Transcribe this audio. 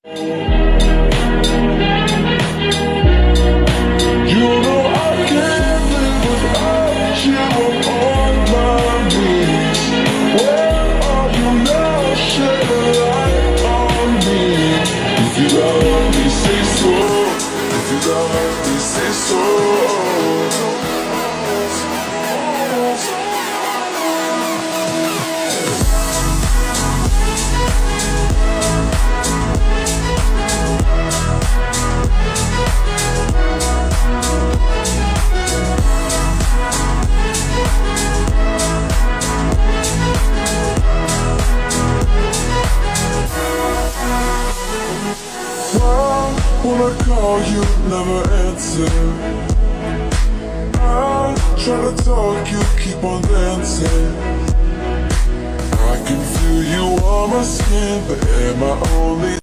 You know I can't live without you on my knees. Where are you now? Shed a light on me. If you love me, say so. If you love me, say so. When I call, you never answer. I try to talk, you keep on dancing. I can feel you on my skin, but am I only